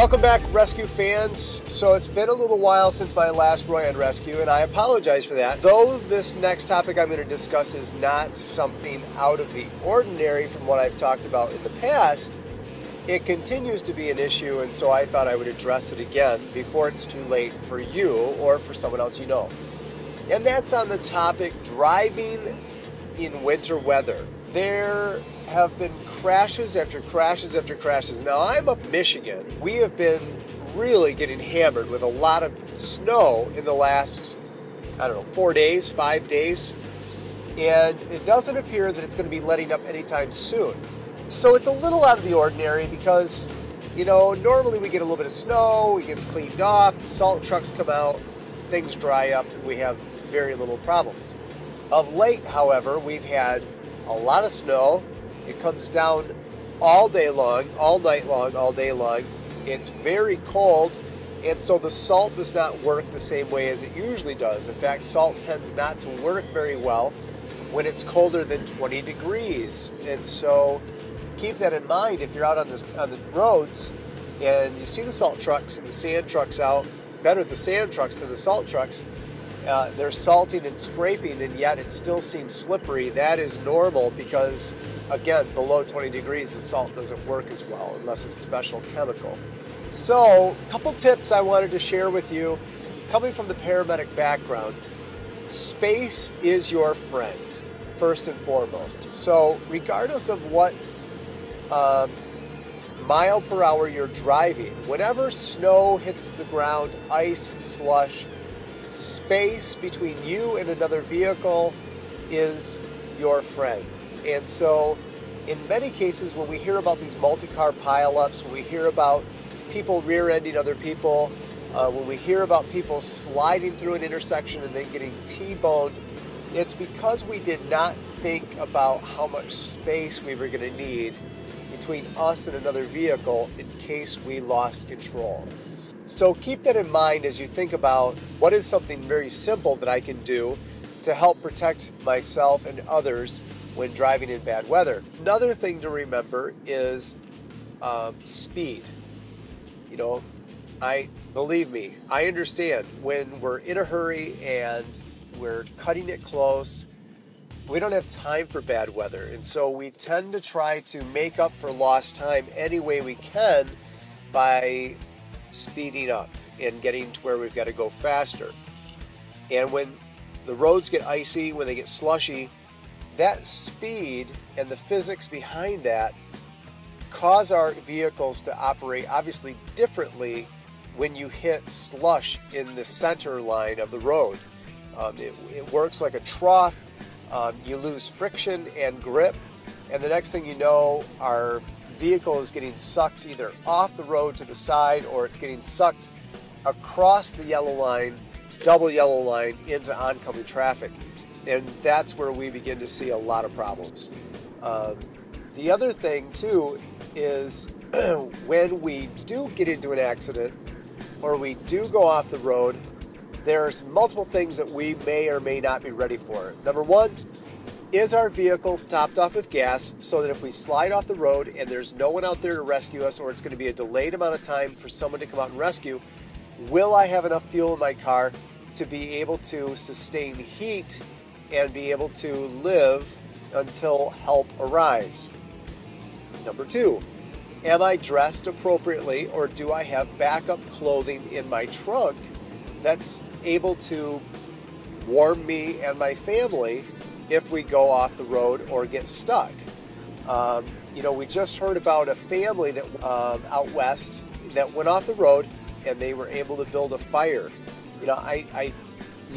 Welcome back, rescue fans. So it's been a little while since my last Roy on Rescue, and I apologize for that. Though this next topic I'm going to discuss is not something out of the ordinary from what I've talked about in the past, it continues to be an issue, and so I thought I would address it again before it's too late for you or for someone else you know. And that's on the topic driving in winter weather. There have been crashes after crashes after crashes. Now, I'm up Michigan. We have been really getting hammered with a lot of snow in the last, 4 days, 5 days. And it doesn't appear that it's going to be letting up anytime soon. So it's a little out of the ordinary because, normally we get a little bit of snow, it gets cleaned off, the salt trucks come out, things dry up, and we have very little problems. Of late, however, we've had a lot of snow. It comes down all day long, all night long, all day long. It's very cold, and so the salt does not work the same way as it usually does. In fact, salt tends not to work very well when it's colder than 20 degrees. And so keep that in mind if you're out on the roads and you see the salt trucks and the sand trucks out. Better the sand trucks than the salt trucks. They're salting and scraping, and yet it still seems slippery. That is normal because, again, below 20 degrees, the salt doesn't work as well unless it's special chemical. So, a couple tips I wanted to share with you. Coming from the paramedic background, space is your friend, first and foremost. So, regardless of what mile per hour you're driving, whenever snow hits the ground, ice, slush, space between you and another vehicle is your friend. And so in many cases when we hear about these multi-car pileups, when we hear about people rear-ending other people, when we hear about people sliding through an intersection and then getting T-boned, it's because we did not think about how much space we were going to need between us and another vehicle in case we lost control. So keep that in mind as you think about what is something very simple that I can do to help protect myself and others when driving in bad weather. Another thing to remember is speed. Believe me, I understand when we're in a hurry and we're cutting it close, we don't have time for bad weather. And so we tend to try to make up for lost time any way we can by speeding up and getting to where we've got to go faster. And when the roads get icy, when they get slushy, that speed and the physics behind that cause our vehicles to operate obviously differently when you hit slush in the center line of the road. It works like a trough. You lose friction and grip, and the next thing you know, our vehicle is getting sucked either off the road to the side or it's getting sucked across the yellow line, double yellow line, into oncoming traffic. And that's where we begin to see a lot of problems. The other thing too is when we do get into an accident or we do go off the road, there's multiple things that we may or may not be ready for. Number one, is our vehicle topped off with gas so that if we slide off the road and there's no one out there to rescue us, or it's going to be a delayed amount of time for someone to come out and rescue, will I have enough fuel in my car to be able to sustain heat and be able to live until help arrives? Number two, am I dressed appropriately, or do I have backup clothing in my trunk that's able to warm me and my family if we go off the road or get stuck? We just heard about a family that out west that went off the road and they were able to build a fire. I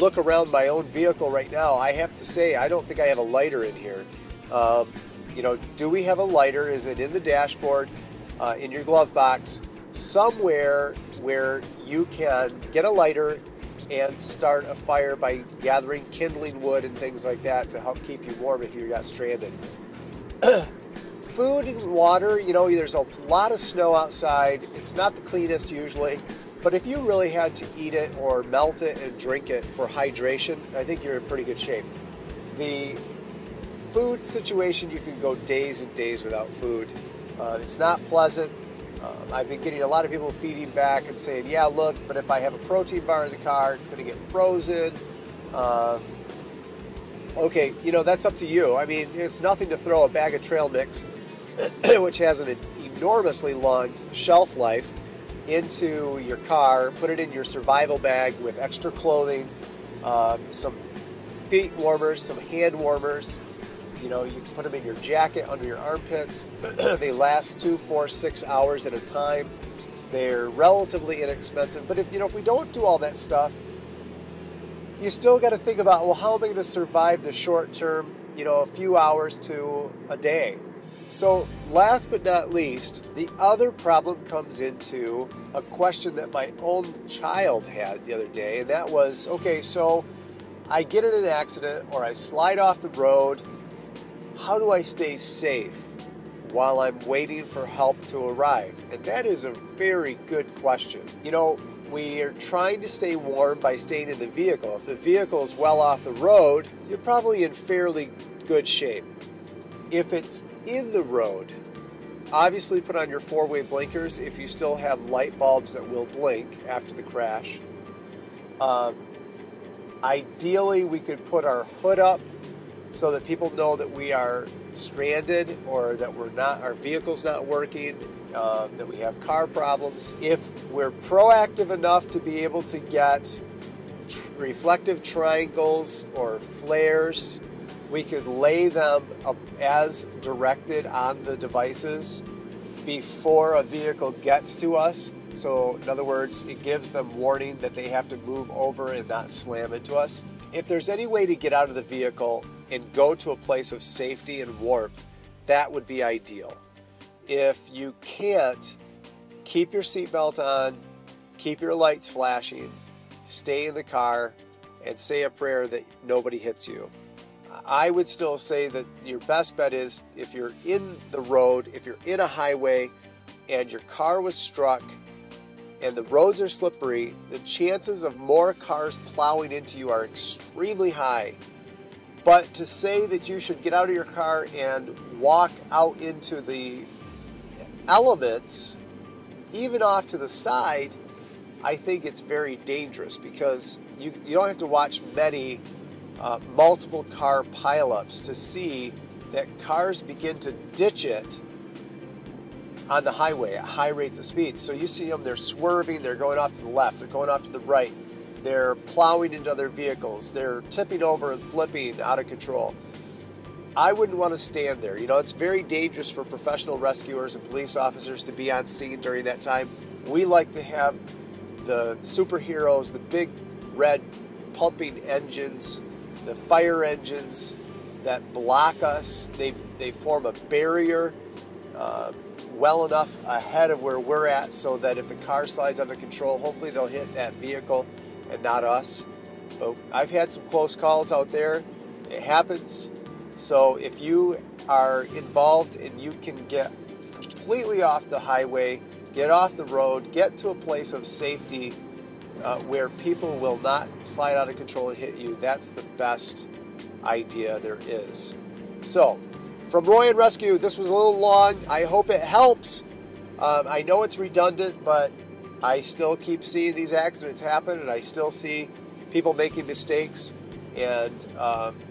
look around my own vehicle right now. I have to say, I don't think I have a lighter in here. Do we have a lighter? Is it in the dashboard, in your glove box, somewhere where you can get a lighter and start a fire by gathering kindling wood and things like that to help keep you warm if you got stranded? Food and water, there's a lot of snow outside. It's not the cleanest usually, but if you really had to eat it or melt it and drink it for hydration, I think you're in pretty good shape. The food situation, you can go days and days without food. It's not pleasant. I've been getting a lot of people feeding back and saying, yeah, look, but if I have a protein bar in the car, it's going to get frozen. Okay, you know, that's up to you. I mean, it's nothing to throw a bag of trail mix, which has an enormously long shelf life, into your car, put it in your survival bag with extra clothing, some feet warmers, some hand warmers. You know, you can put them in your jacket, under your armpits. They last 2, 4, 6 hours at a time. They're relatively inexpensive. But if we don't do all that stuff, you still got to think about, well, how am I going to survive the short term, a few hours to a day? So last but not least, the other problem comes into a question that my own child had the other day, and that was, okay, so I get in an accident or I slide off the road. How do I stay safe while I'm waiting for help to arrive? And that is a very good question. We are trying to stay warm by staying in the vehicle. If the vehicle is well off the road, you're probably in fairly good shape. If it's in the road, obviously put on your 4-way blinkers if you still have light bulbs that will blink after the crash. Ideally, we could put our hood up so that people know that we are stranded or that our vehicle's not working, that we have car problems. If we're proactive enough to be able to get reflective triangles or flares, we could lay them up as directed on the devices before a vehicle gets to us. So in other words, it gives them warning that they have to move over and not slam into us. If there's any way to get out of the vehicle and go to a place of safety and warmth, that would be ideal. If you can't, keep your seatbelt on, keep your lights flashing, stay in the car, and say a prayer that nobody hits you. I would still say that your best bet is if you're in the road, if you're in a highway and your car was struck and the roads are slippery, the chances of more cars plowing into you are extremely high. But to say that you should get out of your car and walk out into the elements, even off to the side, I think it's very dangerous because you don't have to watch many multiple car pileups to see that cars begin to ditch it on the highway at high rates of speed. So you see them, they're swerving, they're going off to the left, they're going off to the right, they're plowing into other vehicles, they're tipping over and flipping out of control. I wouldn't want to stand there. It's very dangerous for professional rescuers and police officers to be on scene during that time. We like to have the superheroes, the big red pumping engines, the fire engines that block us. They form a barrier well enough ahead of where we're at so that if the car slides under control, hopefully they'll hit that vehicle and not us. But I've had some close calls out there. It happens. So if you are involved and you can get completely off the highway, get off the road, get to a place of safety where people will not slide out of control and hit you, that's the best idea there is. So, from RoyOnRescue, this was a little long. I hope it helps. I know it's redundant, but I still keep seeing these accidents happen, and I still see people making mistakes. And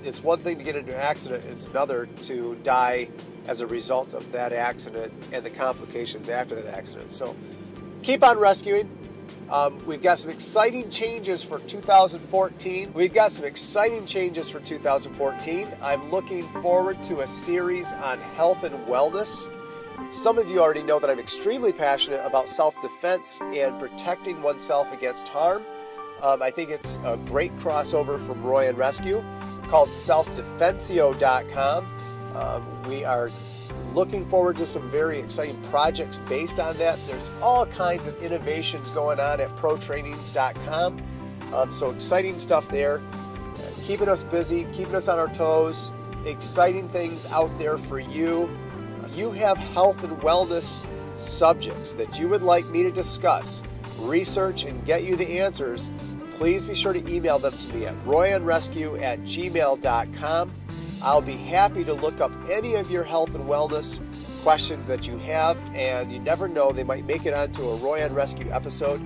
it's one thing to get into an accident, it's another to die as a result of that accident and the complications after that accident. So keep on rescuing. We've got some exciting changes for 2014. I'm looking forward to a series on health and wellness. Some of you already know that I'm extremely passionate about self-defense and protecting oneself against harm. I think it's a great crossover from RoyOnRescue called selfdefensio.com. We are looking forward to some very exciting projects based on that. There's all kinds of innovations going on at protrainings.com. So exciting stuff there. Keeping us busy, keeping us on our toes. Exciting things out there for you. You have health and wellness subjects that you would like me to discuss, research, and get you the answers. Please be sure to email them to me at royonrescue@gmail.com. I'll be happy to look up any of your health and wellness questions that you have, and you never know, they might make it onto a Roy on Rescue episode,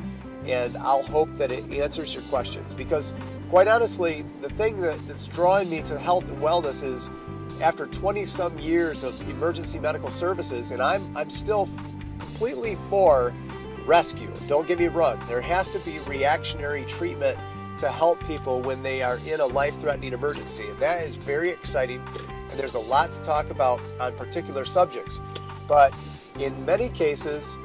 and I'll hope that it answers your questions. Because quite honestly, the thing that's drawing me to health and wellness is after 20 some years of emergency medical services, and I'm still completely for rescue. Don't get me wrong, there has to be reactionary treatment to help people when they are in a life-threatening emergency, and that is very exciting, and there's a lot to talk about on particular subjects. But in many cases,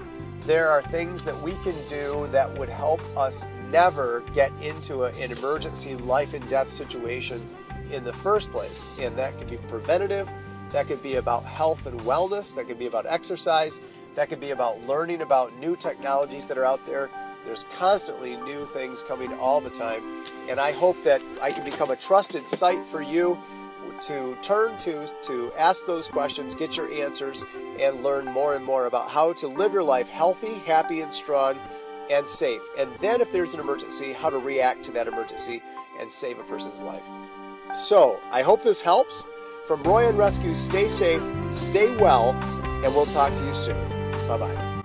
there are things that we can do that would help us never get into an emergency life and death situation in the first place. And that could be preventative, that could be about health and wellness, that could be about exercise, that could be about learning about new technologies that are out there. There's constantly new things coming all the time. And I hope that I can become a trusted site for you to turn to ask those questions, get your answers, and learn more and more about how to live your life healthy, happy, and strong, and safe. And then if there's an emergency, how to react to that emergency and save a person's life. So I hope this helps. From Roy on Rescue, stay safe, stay well, and we'll talk to you soon. Bye-bye.